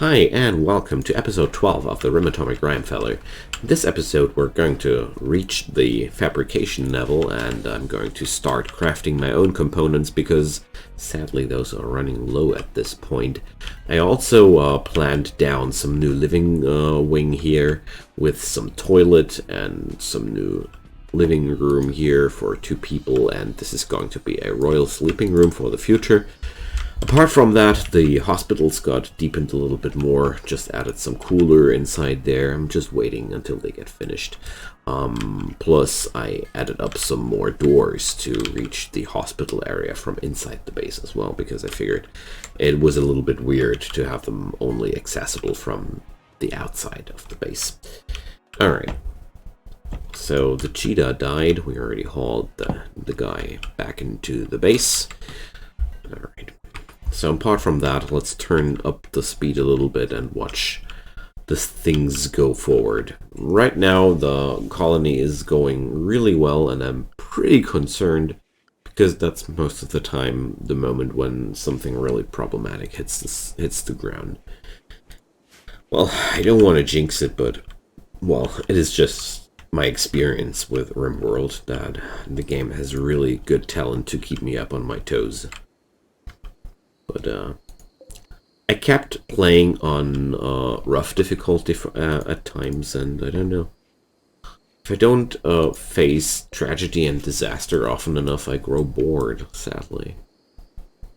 Hi, and welcome to episode 12 of the Rimatomics Rimefeller. In this episode, we're going to reach the fabrication level, and I'm going to start crafting my own components because, sadly, those are running low at this point. I also planned down some new living wing here with some toilet and some new living room here for 2 people, and this is going to be a royal sleeping room for the future. Apart from that, the hospitals got deepened a little bit more, just added some cooler inside there. I'm just waiting until they get finished. Plus, I added up some more doors to reach the hospital area from inside the base as well, because I figured it was a little bit weird to have them only accessible from the outside of the base. Alright, so the cheetah died. We already hauled the guy back into the base. Alright. So apart from that, let's turn up the speed a little bit and watch the things go forward. Right now, the colony is going really well, and I'm pretty concerned because that's most of the time the moment when something really problematic hits the ground. Well, I don't want to jinx it, but, well, it is just my experience with Rimworld that the game has really good talent to keep me up on my toes. But I kept playing on rough difficulty at times, and I don't know. If I don't face tragedy and disaster often enough, I grow bored, sadly.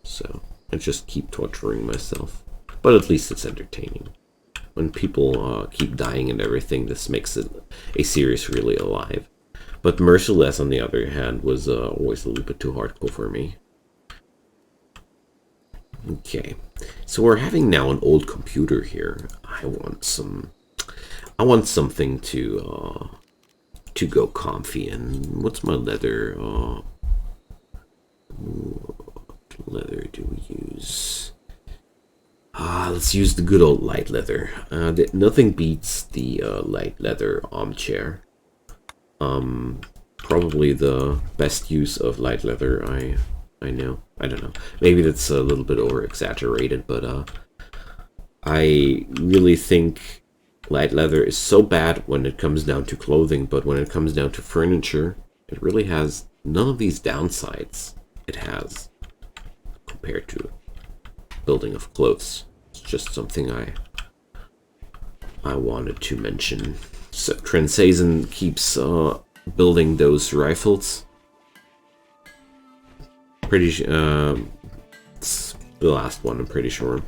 So I just keep torturing myself. But at least it's entertaining. When people keep dying and everything, this makes a series really alive. But Merciless, on the other hand, was always a little bit too hardcore for me. Okay, so we're having now an old computer here. I want something to go comfy in. What's my leather? What leather do we use? Let's use the good old light leather. Nothing beats the light leather armchair. Probably the best use of light leather I know. I don't know. Maybe that's a little bit over-exaggerated, but I really think light leather is so bad when it comes down to clothing, but when it comes down to furniture, it really has none of these downsides it has compared to building of clothes. It's just something I wanted to mention. So Transazon keeps building those rifles. It's the last one, I'm pretty sure,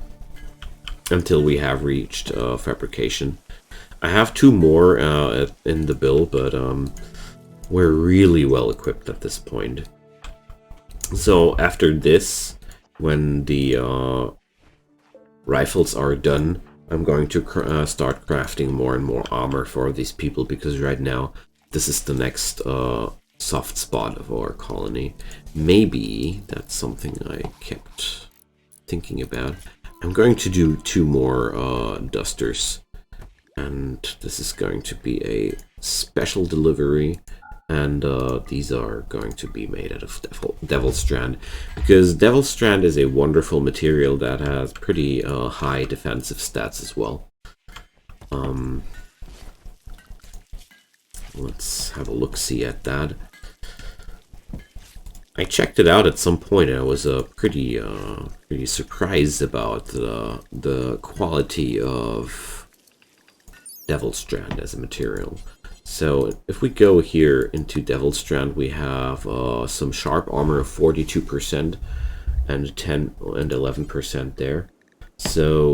until we have reached fabrication. I have 2 more in the build, but we're really well equipped at this point. So after this, when the rifles are done, I'm going to start crafting more and more armor for these people, because right now this is the next soft spot of our colony. Maybe that's something I kept thinking about. I'm going to do 2 more dusters, and this is going to be a special delivery, and these are going to be made out of Devil Strand, because Devil Strand is a wonderful material that has pretty high defensive stats as well. Let's have a look-see at that. I checked it out at some point, and I was pretty surprised about the quality of Devil Strand as a material. So if we go here into Devil Strand, we have some sharp armor of 42% and 10 and 11% there. So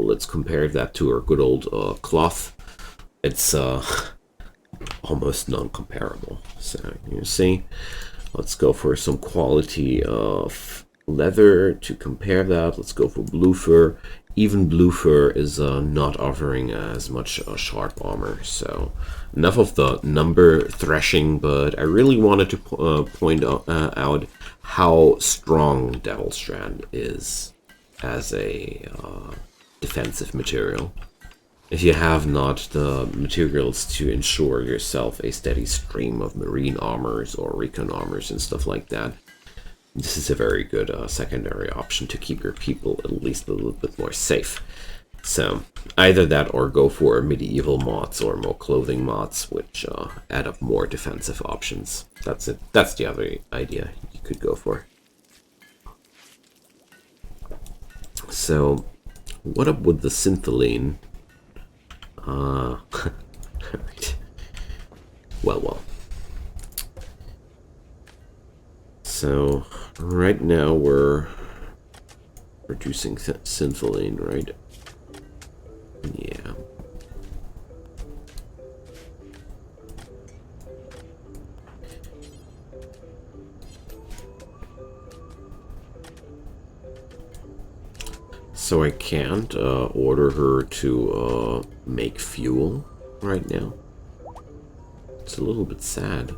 let's compare that to our good old cloth. It's almost non-comparable. So you see, let's go for some quality of leather to compare that. Let's go for blue fur. Even blue fur is not offering as much sharp armor. So enough of the number threshing, but I really wanted to point out how strong Devil Strand is as a defensive material. If you have not the materials to ensure yourself a steady stream of marine armors or recon armors and stuff like that, this is a very good secondary option to keep your people at least a little bit more safe. So either that or go for medieval mods or more clothing mods, which add up more defensive options. That's it. That's the other idea you could go for. So what up with the syntholine? Right. Well. So right now we're producing syntholine, right? Yeah. So I can't order her to make fuel right now. It's a little bit sad.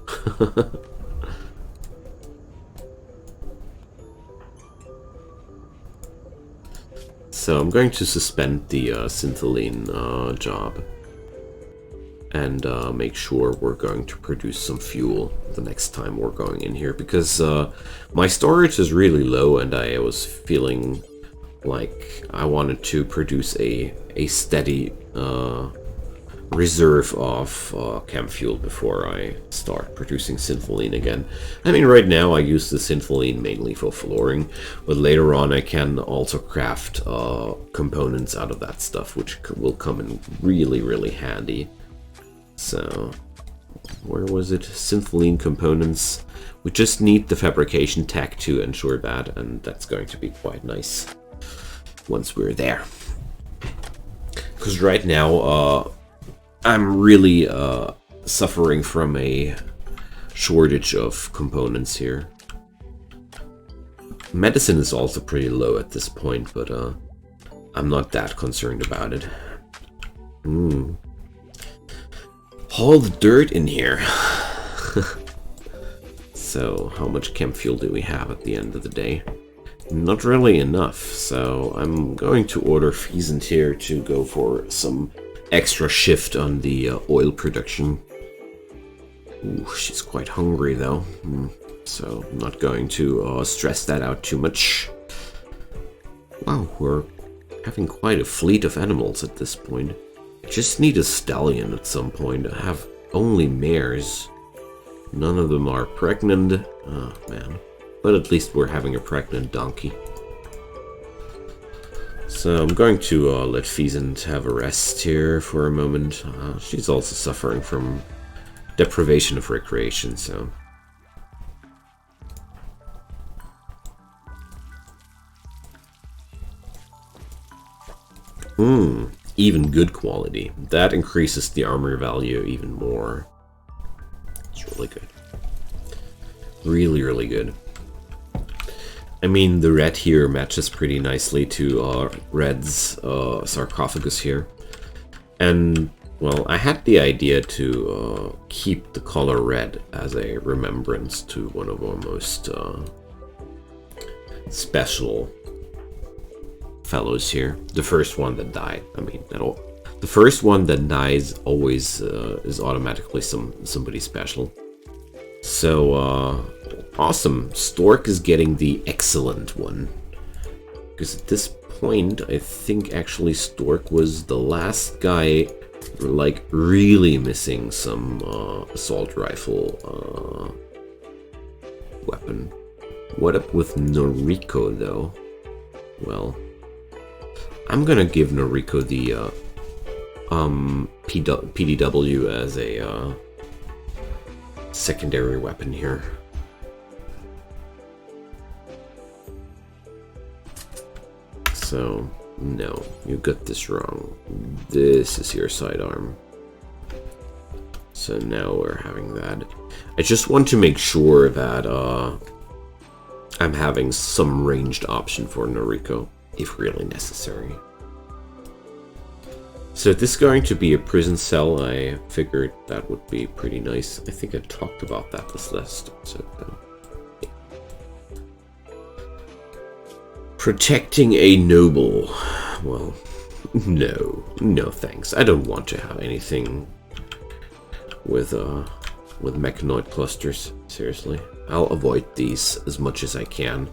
So I'm going to suspend the syntholine job and make sure we're going to produce some fuel the next time we're going in here, because my storage is really low and I was feeling like I wanted to produce a steady reserve of chem fuel before I start producing syntholine again. I mean, right now I use the syntholine mainly for flooring, but later on I can also craft components out of that stuff, which will come in really handy. So, where was it? Syntholine components. We just need the fabrication tech to ensure that, and that's going to be quite nice once we're there. Because right now, I'm really suffering from a shortage of components here. Medicine is also pretty low at this point, but I'm not that concerned about it. All the dirt in here. So, how much chem fuel do we have at the end of the day? Not really enough, so I'm going to order Pheasant here to go for some extra shift on the oil production. Ooh, she's quite hungry though, so I'm not going to stress that out too much. Wow, we're having quite a fleet of animals at this point. I just need a stallion at some point. I have only mares. None of them are pregnant. Oh man. But at least we're having a pregnant donkey. So I'm going to let Pheasant have a rest here for a moment. She's also suffering from deprivation of recreation, so... Even good quality. That increases the armor value even more. It's really good. Really good. I mean, the red here matches pretty nicely to Red's sarcophagus here. And, well, I had the idea to keep the color red as a remembrance to one of our most special fellows here. The first one that died. I mean, the first one that dies always is automatically somebody special. So, awesome. Stork is getting the excellent one. Because at this point, I think actually Stork was the last guy, like, really missing some assault rifle weapon. What up with Noriko, though? Well, I'm gonna give Noriko the PDW as a secondary weapon here. So, no, you got this wrong. This is your sidearm. So now we're having that. I just want to make sure that I'm having some ranged option for Noriko, if really necessary. So this is going to be a prison cell. I figured that would be pretty nice. I think I talked about that this last episode, though. Protecting a noble. Well, no thanks. I don't want to have anything with mechanoid clusters. Seriously, I'll avoid these as much as I can.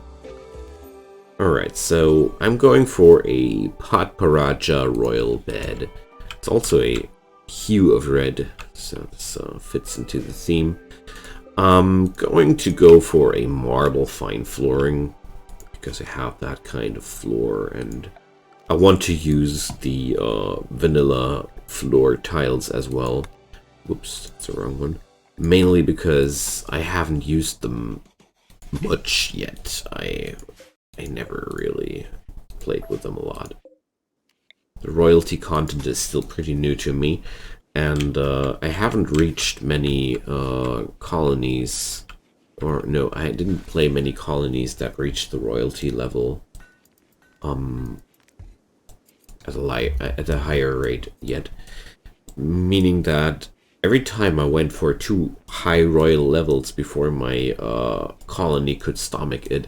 Alright, so I'm going for a Potparaja Royal Bed. It's also a hue of red, so this fits into the theme. I'm going to go for a marble fine flooring, because I have that kind of floor, and I want to use the vanilla floor tiles as well. Whoops, that's the wrong one. Mainly because I haven't used them much yet. I never really played with them a lot. The royalty content is still pretty new to me, and I haven't reached many colonies, or no, I didn't play many colonies that reached the royalty level at a higher rate yet. Meaning that every time I went for 2 high royal levels before my colony could stomach it,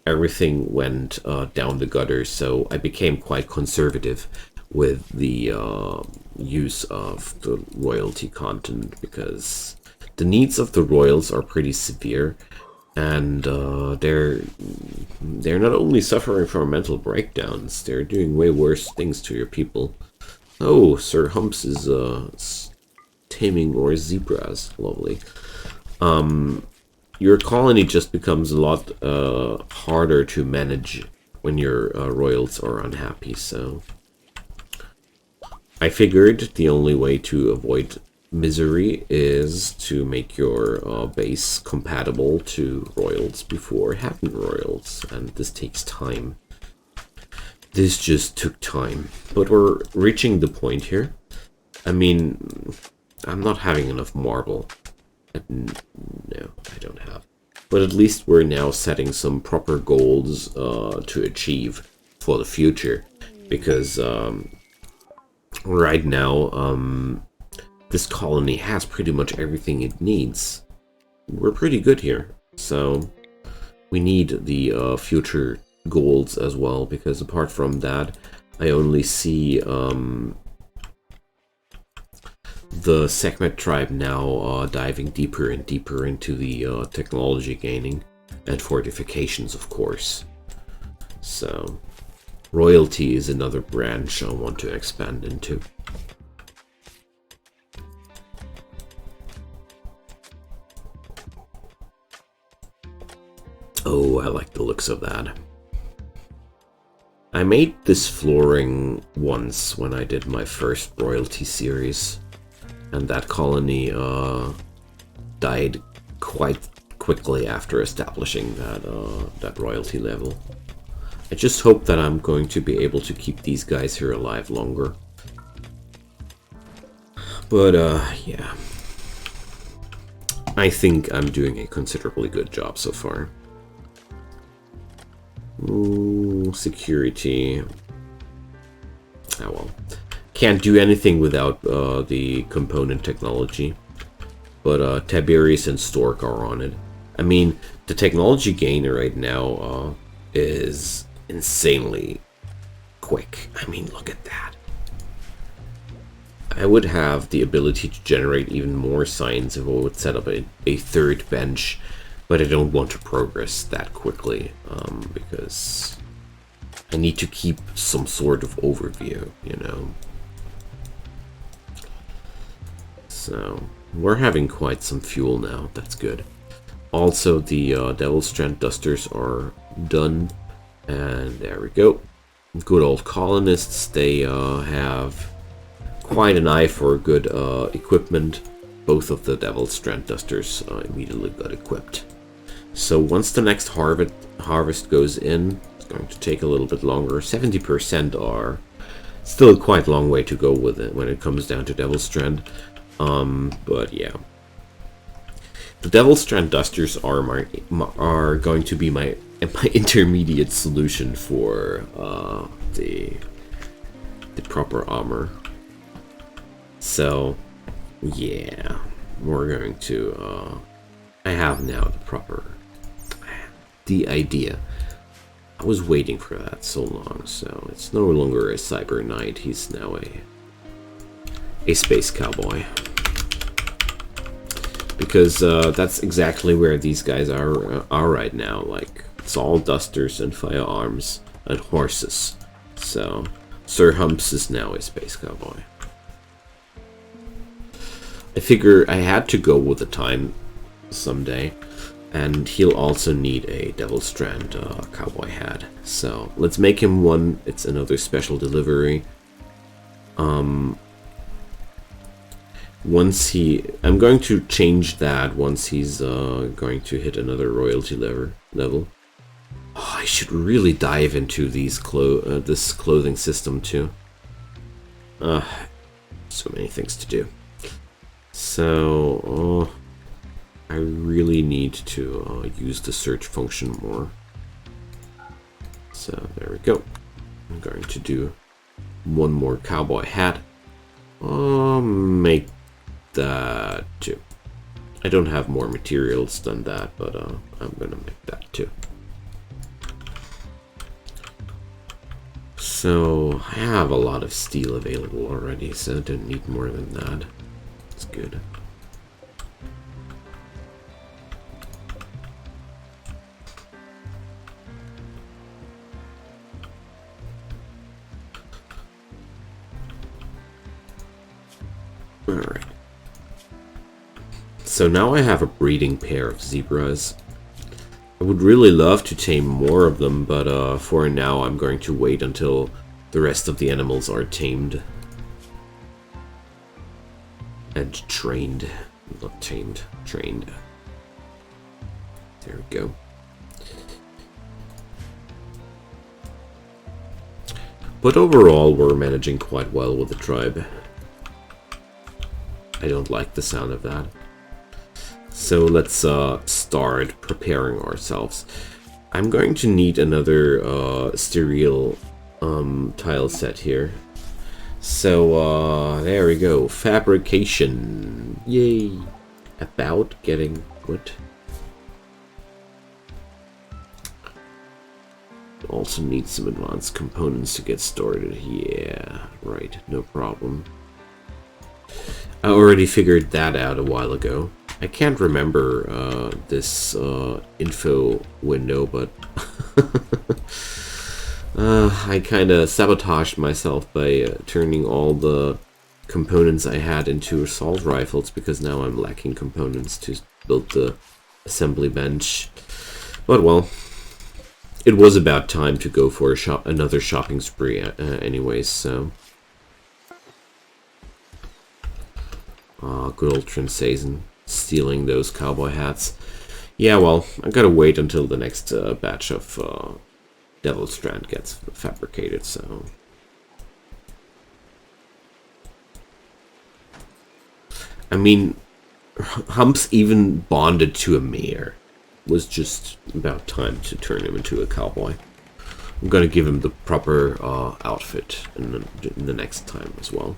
everything went down the gutter, so I became quite conservative with the use of the royalty content, because the needs of the royals are pretty severe, and they're not only suffering from mental breakdowns, they're doing way worse things to your people. Oh, Sir Humps is taming more zebras. Lovely. Your colony just becomes a lot harder to manage when your royals are unhappy, so I figured the only way to avoid misery is to make your base compatible to royals before having royals, and this takes time. This just took time, but we're reaching the point here. I mean, I'm not having enough marble. No, I don't have. But at least we're now setting some proper goals to achieve for the future, because right now this colony has pretty much everything it needs. We're pretty good here, so we need the future goals as well, because apart from that, I only see the Sekhmet tribe now diving deeper and deeper into the technology gaining and fortifications, of course. So royalty is another branch I want to expand into. Oh, I like the looks of that. I made this flooring once when I did my first royalty series, and that colony died quite quickly after establishing that royalty level. I just hope that I'm going to be able to keep these guys here alive longer. But yeah, I think I'm doing a considerably good job so far. Ooh, security. Oh well. Can't do anything without the component technology. But Tiberius and Stork are on it. I mean, the technology gain right now is insanely quick. I mean, look at that. I would have the ability to generate even more science if I would set up a third bench, but I don't want to progress that quickly, because I need to keep some sort of overview, you know. So we're having quite some fuel now, that's good. Also, the Devil's Strand Dusters are done, and there we go. Good old colonists, they have quite an eye for good equipment. Both of the Devil's Strand Dusters immediately got equipped. So once the next harvest goes in, it's going to take a little bit longer. 70% are still quite a long way to go with it when it comes down to Devil's Strand. But yeah, the Devil's Strand Dusters are going to be my intermediate solution for the proper armor. So yeah, we're going to I have now the idea. I was waiting for that so long, so it's no longer a Cyber Knight, he's now a Space Cowboy. Because that's exactly where these guys are right now. Like, It's all dusters and firearms and horses. So Sir Humps is now a Space Cowboy. I figure I had to go with the time someday, and he'll also need a Devil Strand cowboy hat. So let's make him one. It's another special delivery. I'm going to change that once he's going to hit another royalty level. Oh, I should really dive into these this clothing system too. So many things to do. So I really need to use the search function more. So there we go. I'm going to do one more cowboy hat. Make that too. I don't have more materials than that, but I'm gonna make that too. So I have a lot of steel available already, so I don't need more than that. It's good. Alright. So now I have a breeding pair of zebras. I would really love to tame more of them, but for now I'm going to wait until the rest of the animals are tamed. And trained. Not tamed, trained. There we go. But overall we're managing quite well with the tribe. I don't like the sound of that. So let's start preparing ourselves. I'm going to need another sterile tile set here. So there we go. Fabrication. Yay. About getting wood. Also need some advanced components to get started. Yeah, right. No problem. I already figured that out a while ago. I can't remember this info window, but I kind of sabotaged myself by turning all the components I had into assault rifles, because now I'm lacking components to build the assembly bench. But well, it was about time to go for another shopping spree anyways, so... good old Trinsazen, stealing those cowboy hats. Yeah, well, I gotta wait until the next batch of Devil Strand gets fabricated, so... I mean, Humps even bonded to a mare. It was just about time to turn him into a cowboy. I'm gonna give him the proper outfit in the next time as well.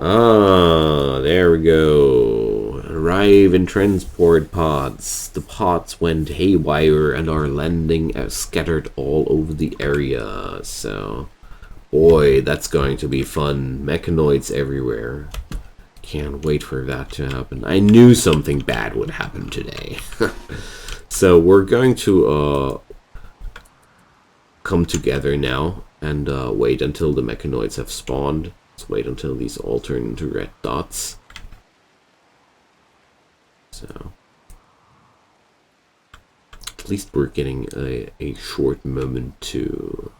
Ah, there we go. Arrive in transport pods. The pods went haywire and are landing scattered all over the area. So, boy, that's going to be fun. Mechanoids everywhere. Can't wait for that to happen. I knew something bad would happen today. So we're going to come together now and wait until the mechanoids have spawned. Let's wait until these all turn into red dots. So at least we're getting a short moment to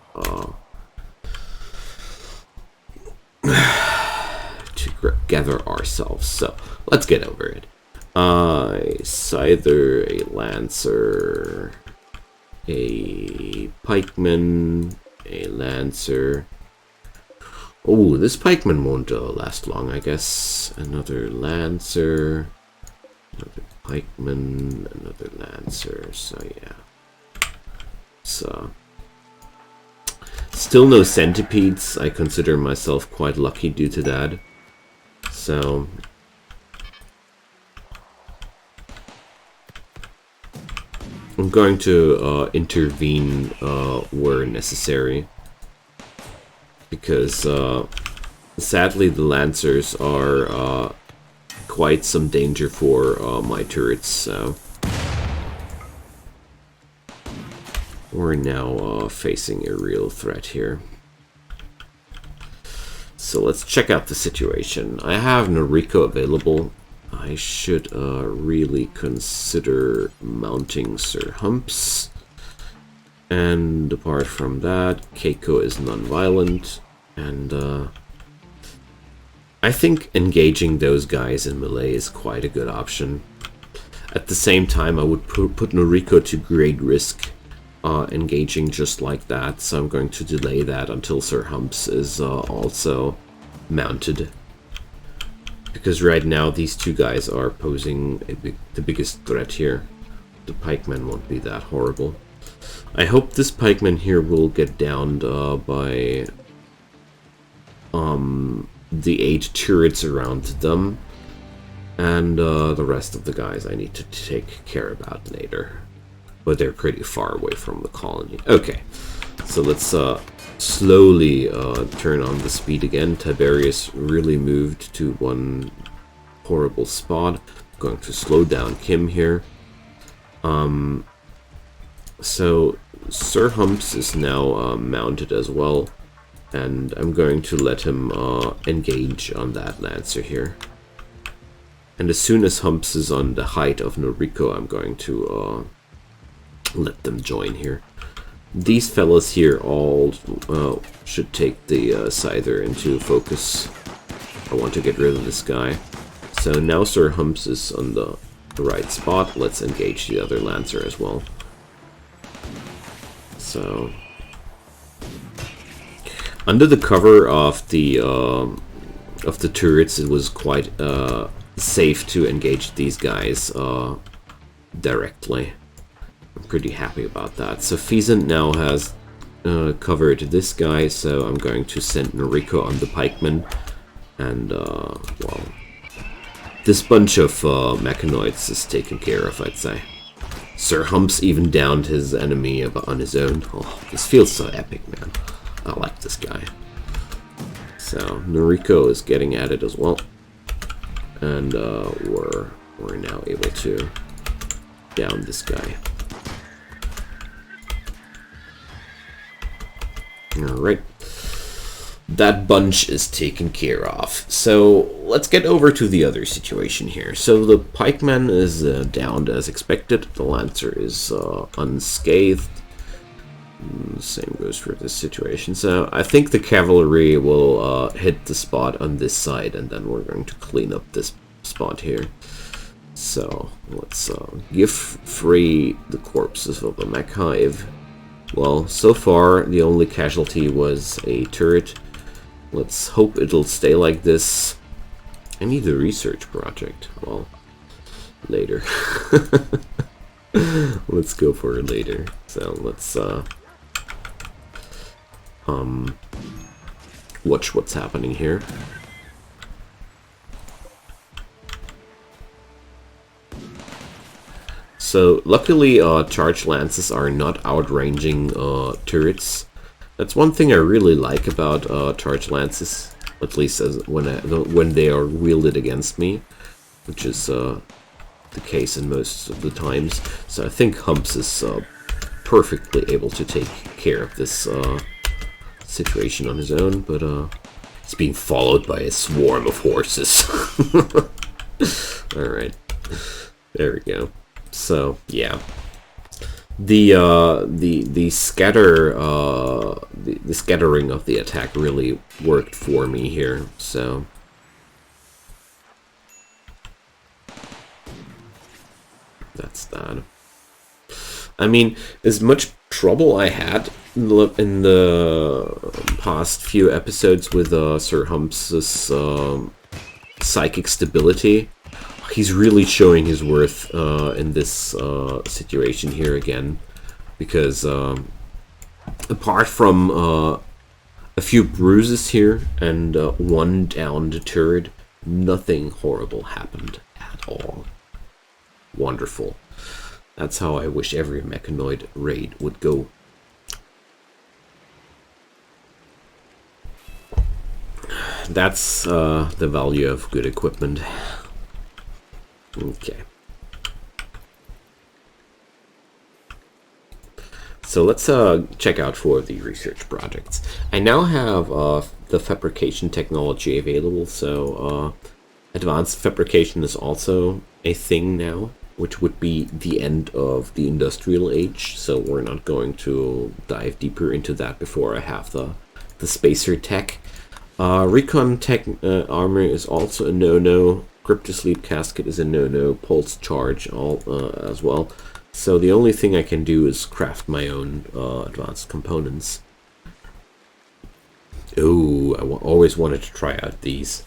gather ourselves. So let's get over it. Either a lancer, a pikeman, a lancer. Oh, this pikeman won't last long, I guess. Another lancer, another pikeman, another lancer. So yeah. So still no centipedes. I consider myself quite lucky due to that. So I'm going to intervene where necessary, because sadly the lancers are quite some danger for my turrets. So we're now facing a real threat here. So let's check out the situation. I have Noriko available. I should really consider mounting Sir Humps. And apart from that, Keiko is non-violent. And I think engaging those guys in melee is quite a good option. At the same time, I would put Noriko to great risk engaging just like that, so I'm going to delay that until Sir Humps is also mounted. Because right now these two guys are posing the biggest threat here. The pikeman won't be that horrible. I hope this pikeman here will get downed by the 8 turrets around them. And the rest of the guys I need to take care about later. But they're pretty far away from the colony. Okay, so let's slowly turn on the speed again. Tiberius really moved to one horrible spot. I'm going to slow down Kim here. So Sir Humps is now mounted as well. And I'm going to let him engage on that Lancer here. And as soon as Humps is on the height of Noriko, I'm going to let them join here. These fellas here all should take the Scyther into focus. I want to get rid of this guy. So now Sir Humps is on the right spot. Let's engage the other Lancer as well. So under the cover of the turrets, it was quite safe to engage these guys directly. I'm pretty happy about that. So Pheasant now has covered this guy, so I'm going to send Noriko on the pikeman. And, well, this bunch of mechanoids is taken care of, I'd say. Sir Humps even downed his enemy on his own. Oh, this feels so epic, man. I like this guy. So, Noriko is getting at it as well. And we're now able to down this guy. Alright. That bunch is taken care of. So let's get over to the other situation here. So the pikeman is downed as expected. The Lancer is unscathed. Same goes for this situation. So I think the cavalry will hit the spot on this side, and then we're going to clean up this spot here. So let's give free the corpses of the mech hive. Well, so far the only casualty was a turret. Let's hope it'll stay like this. I need a research project. Well, later. Let's go for it later. So let's watch what's happening here. So luckily charge lances are not outranging turrets. That's one thing I really like about charge lances, at least as when they are wielded against me, which is the case in most of the times. So I think Humps is perfectly able to take care of this situation on his own, but he's being followed by a swarm of horses. Alright, there we go. So yeah, the scattering of the attack really worked for me here. So that's that. I mean, as much trouble I had in the past few episodes with Sir Humps' psychic stability, he's really showing his worth in this situation here again, because apart from a few bruises here and one downed turret, nothing horrible happened at all. Wonderful. That's how I wish every mechanoid raid would go. That's the value of good equipment. Okay. So let's check out 4 of the research projects. I now have the fabrication technology available, so advanced fabrication is also a thing now, which would be the end of the industrial age, so we're not going to dive deeper into that before I have the spacer tech. Recon tech armor is also a no-no. Cryptosleep casket is a no-no. Pulse charge as well. So the only thing I can do is craft my own advanced components. Oh, I always wanted to try out these.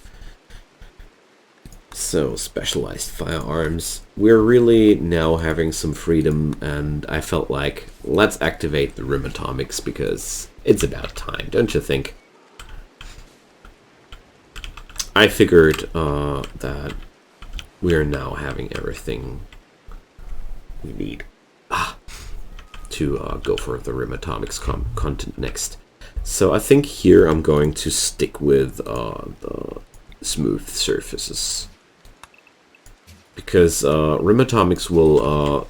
So, specialized firearms. We're really now having some freedom, and I felt like, let's activate the Rimatomics because it's about time, don't you think? I figured that we're now having everything we need to go for the Rimatomics content next. So I think here I'm going to stick with the smooth surfaces, because Rimatomics will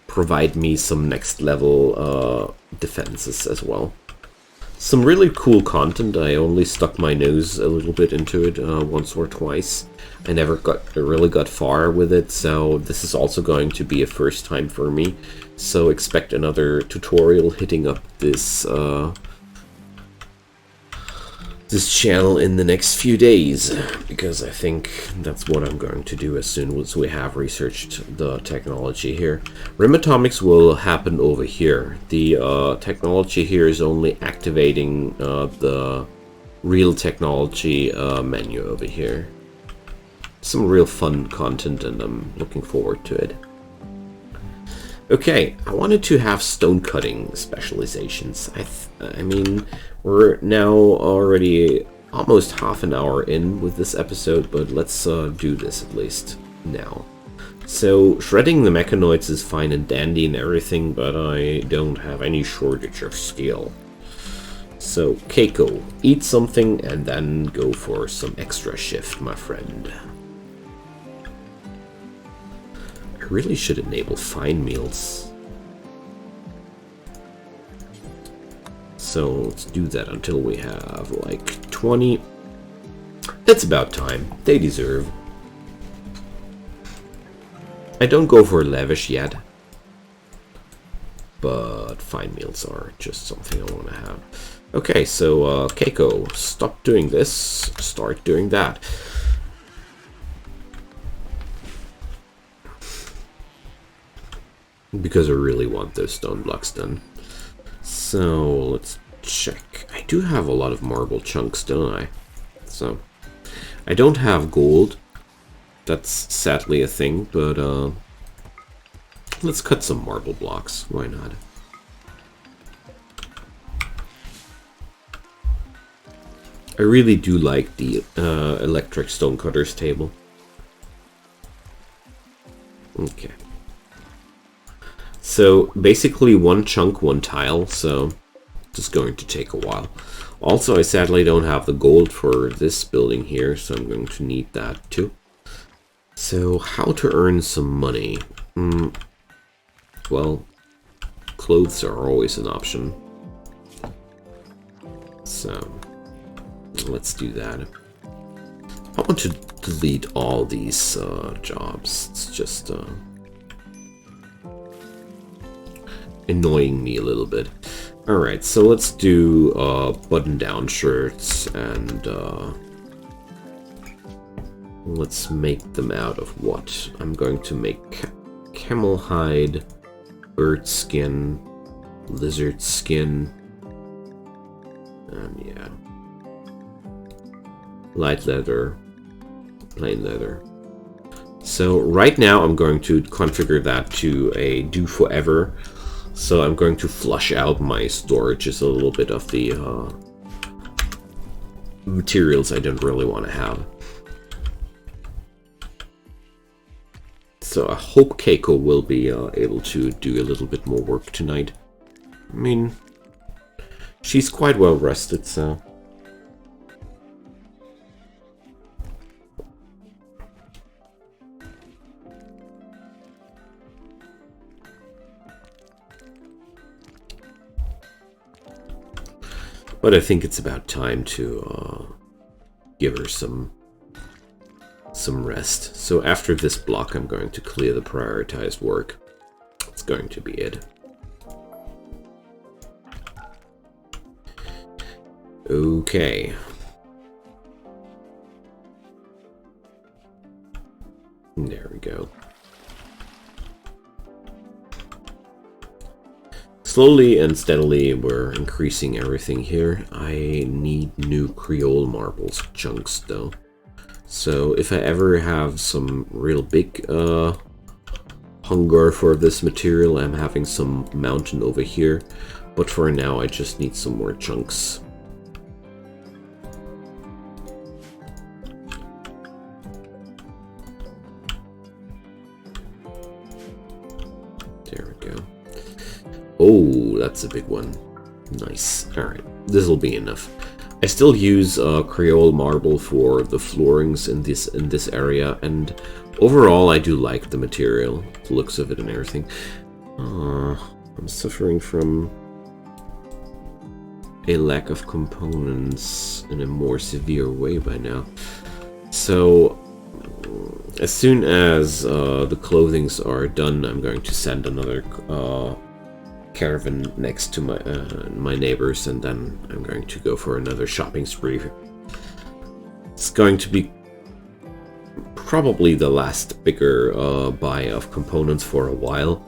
provide me some next level defenses as well. Some really cool content. I only stuck my nose a little bit into it once or twice. I never really got far with it, so this is also going to be a first time for me. So expect another tutorial hitting up this this channel in the next few days, because I think that's what I'm going to do as soon as we have researched the technology here. Rimatomics will happen over here. The technology here is only activating the real technology menu over here. Some real fun content, and I'm looking forward to it. Okay, I wanted to have stone cutting specializations. I mean, we're now already almost half an hour in with this episode, but let's do this at least now. So, shredding the mechanoids is fine and dandy and everything, but I don't have any shortage of skill. So, Keiko, eat something and then go for some extra shift, my friend. I really should enable fine meals. So let's do that until we have like 20. It's about time. They deserve. I don't go for lavish yet, but fine meals are just something I want to have. Okay, so Keiko, stop doing this, start doing that. Because I really want those stone blocks done. So let's check. I do have a lot of marble chunks, don't I? So I don't have gold. That's sadly a thing, but let's cut some marble blocks. Why not? I really do like the electric stonecutters table. Okay. So basically 1 chunk, 1 tile, so just going to take a while. Also, I sadly don't have the gold for this building here, so I'm going to need that too. So how to earn some money? Well, clothes are always an option. So let's do that. I want to delete all these jobs. It's just annoying me a little bit. Alright, so let's do button-down shirts, and let's make them out of what? I'm going to make camel hide, bird skin, lizard skin, and yeah, light leather, plain leather. So right now I'm going to configure that to a do forever. So I'm going to flush out my storages a little bit of the materials I don't really want to have. So I hope Keiko will be able to do a little bit more work tonight. I mean, she's quite well rested, so... But I think it's about time to give her some rest. So after this block, I'm going to clear the prioritized work. It's going to be it. Okay. There we go. Slowly and steadily, we're increasing everything here. I need new Creole marbles chunks, though. So if I ever have some real big hunger for this material, I'm having some mountain over here. But for now, I just need some more chunks. There we go. Oh, that's a big one. Nice. Alright, this will be enough. I still use Creole marble for the floorings in this area, and overall I do like the material, the looks of it and everything. I'm suffering from a lack of components in a more severe way by now. So as soon as the clothings are done, I'm going to send another caravan next to my neighbors, and then I'm going to go for another shopping spree. It's going to be probably the last bigger buy of components for a while,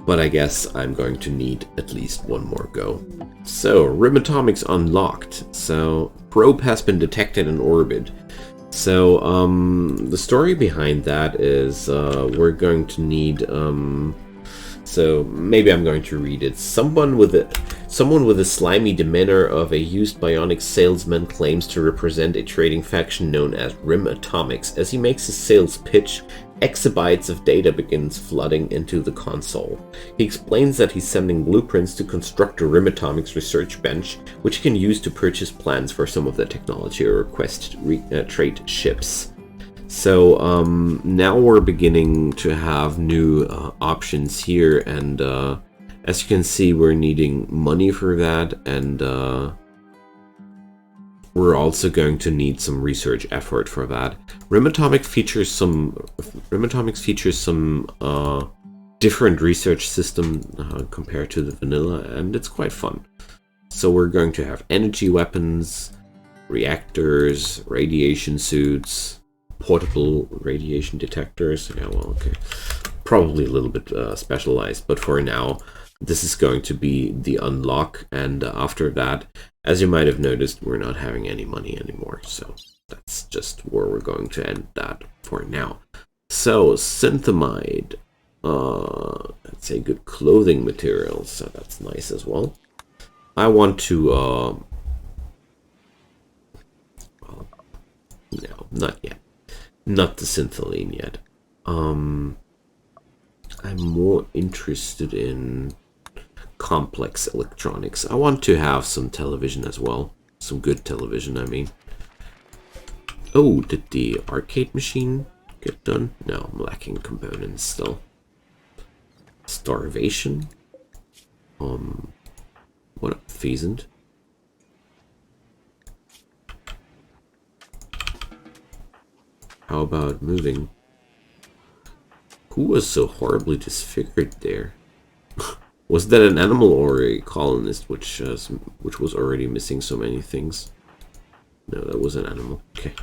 but I guess I'm going to need at least one more go. So, Rimatomics unlocked. So, probe has been detected in orbit. So, the story behind that is we're going to need so maybe I'm going to read it. Someone with a slimy demeanor of a used bionic salesman claims to represent a trading faction known as Rimatomics. As he makes his sales pitch, exabytes of data begins flooding into the console. He explains that he's sending blueprints to construct a Rimatomics research bench, which he can use to purchase plans for some of the technology or request trade ships. So now we're beginning to have new options here, and as you can see, we're needing money for that, and we're also going to need some research effort for that. Rimatomics features some different research system compared to the vanilla, and it's quite fun. So we're going to have energy weapons, reactors, radiation suits, portable radiation detectors. Yeah, well, okay. Probably a little bit specialized, but for now, this is going to be the unlock, and after that, as you might have noticed, we're not having any money anymore, so that's just where we're going to end that for now. So, synthamide, that's a good clothing material, so that's nice as well. I want to, well, no, not yet. Not the syntholine yet. I'm more interested in complex electronics. I want to have some television as well. Some good television, I mean. Oh, did the arcade machine get done? No, I'm lacking components still. Starvation? What up, Pheasant? How about moving? Who was so horribly disfigured there? Was that an animal or a colonist which was already missing so many things? No, that was an animal. Okay.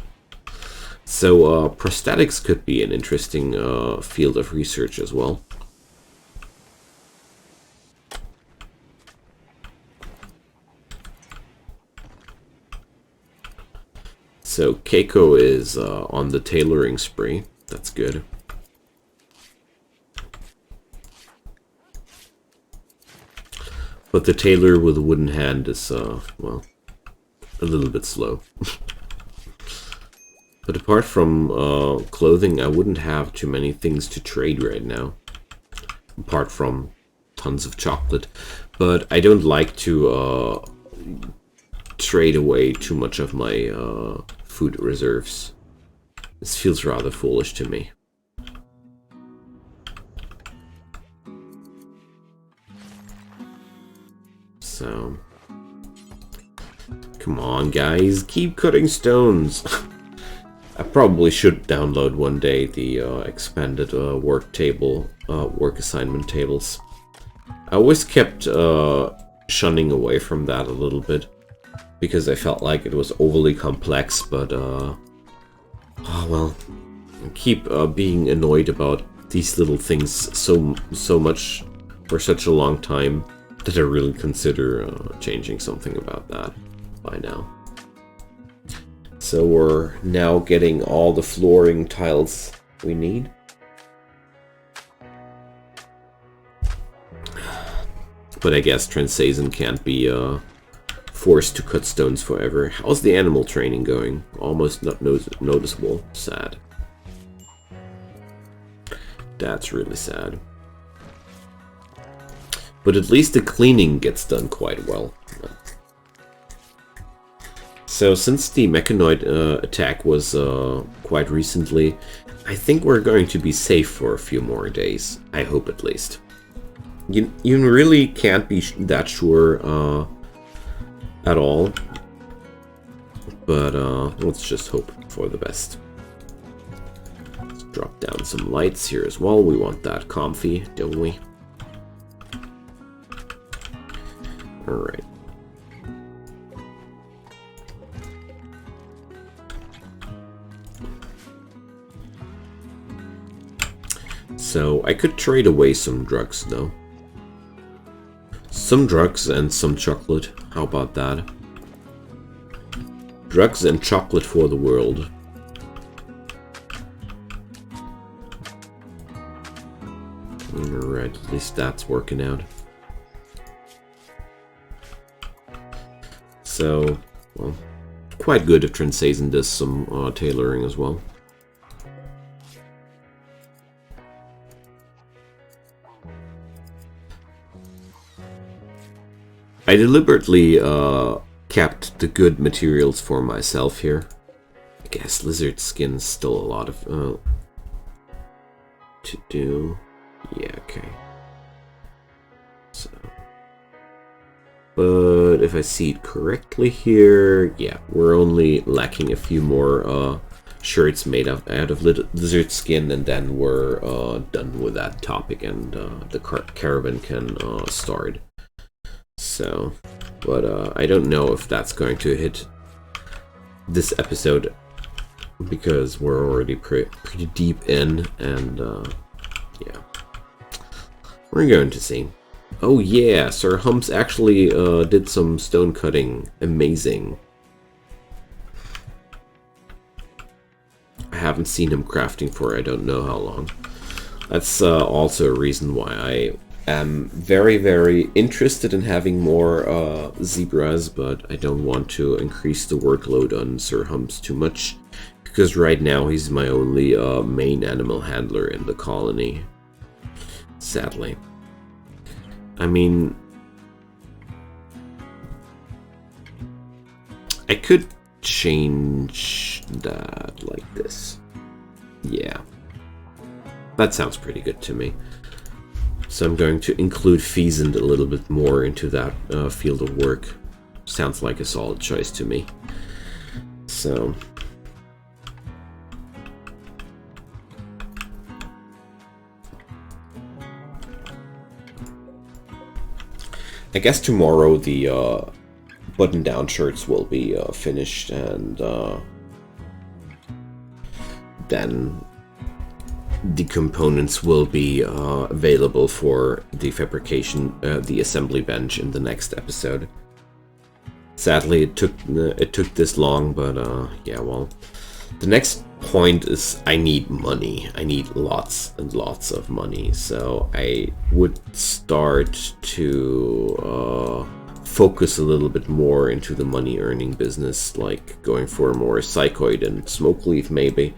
So prosthetics could be an interesting field of research as well. So Keiko is on the tailoring spree. That's good. But the tailor with a wooden hand is, well, a little bit slow. But apart from clothing, I wouldn't have too many things to trade right now. Apart from tons of chocolate. But I don't like to trade away too much of my food reserves. This feels rather foolish to me. So Come on, guys, keep cutting stones. I probably should download one day the expanded work assignment tables. I always kept shunning away from that a little bit because I felt like it was overly complex, but oh well, I keep being annoyed about these little things so much for such a long time that I really consider changing something about that by now. So we're now getting all the flooring tiles we need. But I guess Transazon can't be forced to cut stones forever. How's the animal training going? Almost not noticeable. Sad. That's really sad. But at least the cleaning gets done quite well. So since the mechanoid attack was quite recently, I think we're going to be safe for a few more days. I hope at least. You really can't be that sure at all. But let's just hope for the best. Let's drop down some lights here as well. We want that comfy, don't we? Alright. So I could trade away some drugs though. Some drugs and some chocolate. How about that? Drugs and chocolate for the world. Alright, at least that's working out. So, well, quite good if Transazon does some tailoring as well. I deliberately kept the good materials for myself here. I guess lizard skin's still a lot of to do. Yeah, okay. So, but if I see it correctly here, yeah, we're only lacking a few more shirts made out of lizard skin, and then we're done with that topic, and the caravan can start. So, but I don't know if that's going to hit this episode because we're already pretty deep in, and yeah, we're going to see. Oh yeah, Sir Humps actually did some stone cutting. Amazing. I haven't seen him crafting for I don't know how long. That's also a reason why I am very, very interested in having more zebras, but I don't want to increase the workload on Sir Humps too much, because right now he's my only main animal handler in the colony, sadly. I mean, I could change that like this. Yeah, that sounds pretty good to me. So I'm going to include Pheasant a little bit more into that field of work. Sounds like a solid choice to me. So I guess tomorrow the button-down shirts will be finished, and then the components will be available for the fabrication, the assembly bench in the next episode. Sadly, it took this long, but yeah, well, the next point is I need money. I need lots and lots of money, so I would start to focus a little bit more into the money-earning business, like going for more psychoid and smoke leaf, maybe.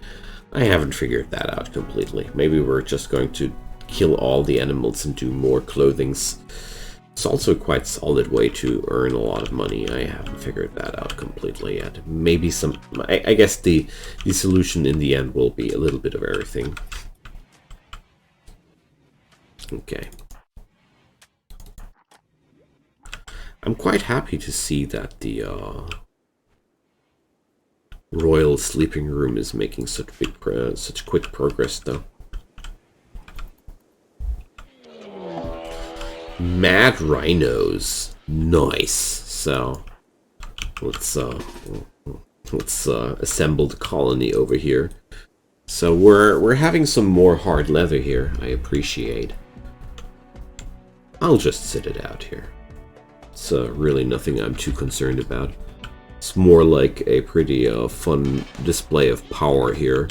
I haven't figured that out completely. Maybe we're just going to kill all the animals and do more clothings. It's also a quite solid way to earn a lot of money. I haven't figured that out completely yet. Maybe some... I guess the solution in the end will be a little bit of everything. Okay. I'm quite happy to see that the royal sleeping room is making such such quick progress, though. Mad rhinos, nice. So let's assemble the colony over here. So we're having some more hard leather here. I appreciate. I'll just sit it out here. It's really nothing I'm too concerned about. It's more like a pretty fun display of power here.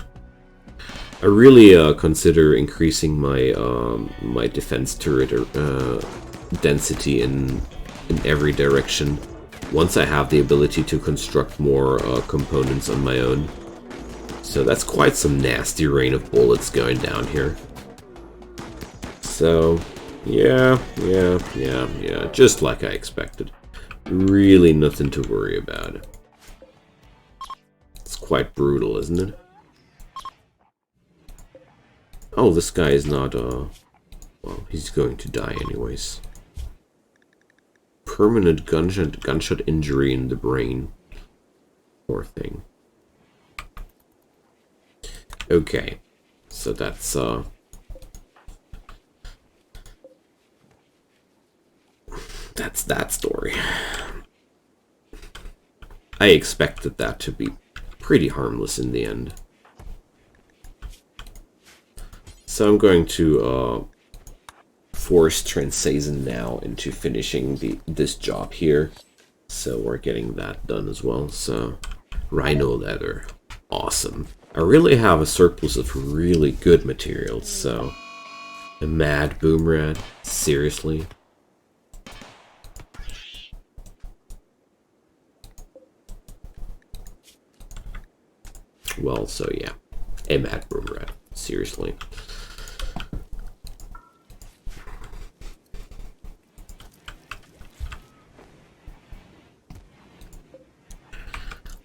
I really consider increasing my my defense turret density in every direction once I have the ability to construct more components on my own. So that's quite some nasty rain of bullets going down here. So yeah, just like I expected. Really nothing to worry about. It's quite brutal, isn't it? Oh, this guy is not, well, he's going to die anyways. Permanent gunshot injury in the brain. Poor thing. Okay, so that's that story. I expected that to be pretty harmless in the end. So I'm going to force Transazon now into finishing this job here. So we're getting that done as well. So rhino leather, awesome. I really have a surplus of really good materials. So a mad boomrat, seriously. Well, so yeah, a mad boomrat, seriously.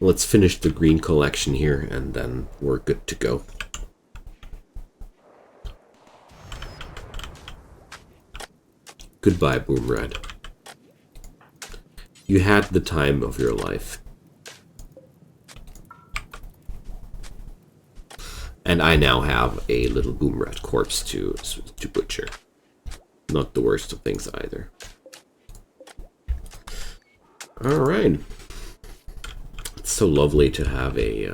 Let's finish the green collection here, and then we're good to go. Goodbye, Boomrat. You had the time of your life. And I now have a little Boomrat corpse to butcher. Not the worst of things either. Alright. It's so lovely to have a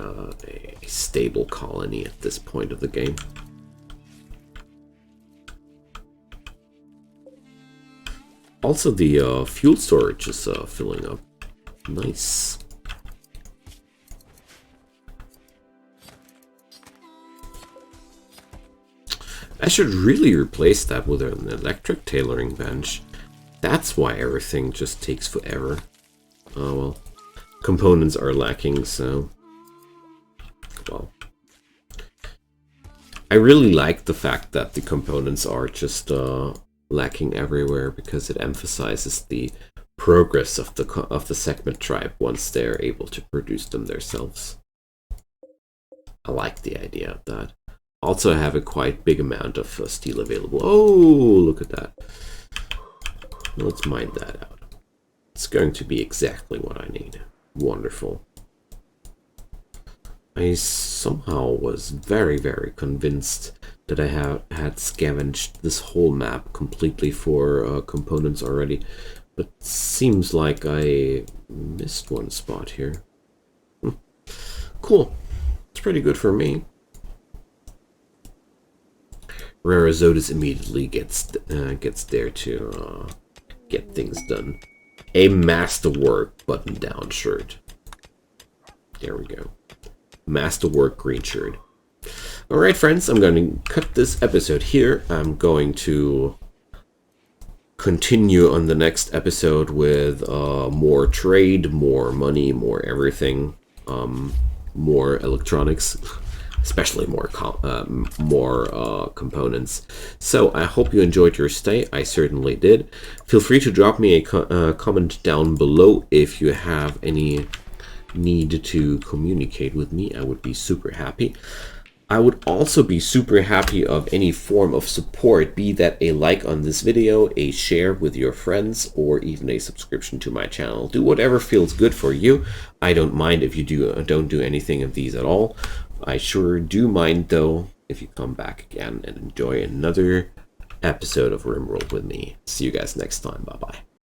stable colony at this point of the game. Also, the fuel storage is filling up. Nice. I should really replace that with an electric tailoring bench. That's why everything just takes forever. Oh well. Components are lacking, so... well. I really like the fact that the components are just lacking everywhere, because it emphasizes the progress of the segment tribe once they're able to produce them themselves. I like the idea of that. Also, I have a quite big amount of steel available. Oh, look at that. Let's mine that out. It's going to be exactly what I need. Wonderful. I somehow was very, very convinced that I had scavenged this whole map completely for components already. But seems like I missed one spot here. Cool. It's pretty good for me. Rarizotis immediately gets there to get things done. A masterwork button-down shirt. There we go. Masterwork green shirt. Alright, friends, I'm going to cut this episode here. I'm going to continue on the next episode with more trade, more money, more everything, more electronics. Especially more components. So I hope you enjoyed your stay. I certainly did. Feel free to drop me a comment down below if you have any need to communicate with me. I would be super happy. I would also be super happy of any form of support, be that a like on this video, a share with your friends, or even a subscription to my channel. Do whatever feels good for you. I don't mind if you don't do anything of these at all. I sure do mind, though, if you come back again and enjoy another episode of Rimworld with me. See you guys next time. Bye-bye.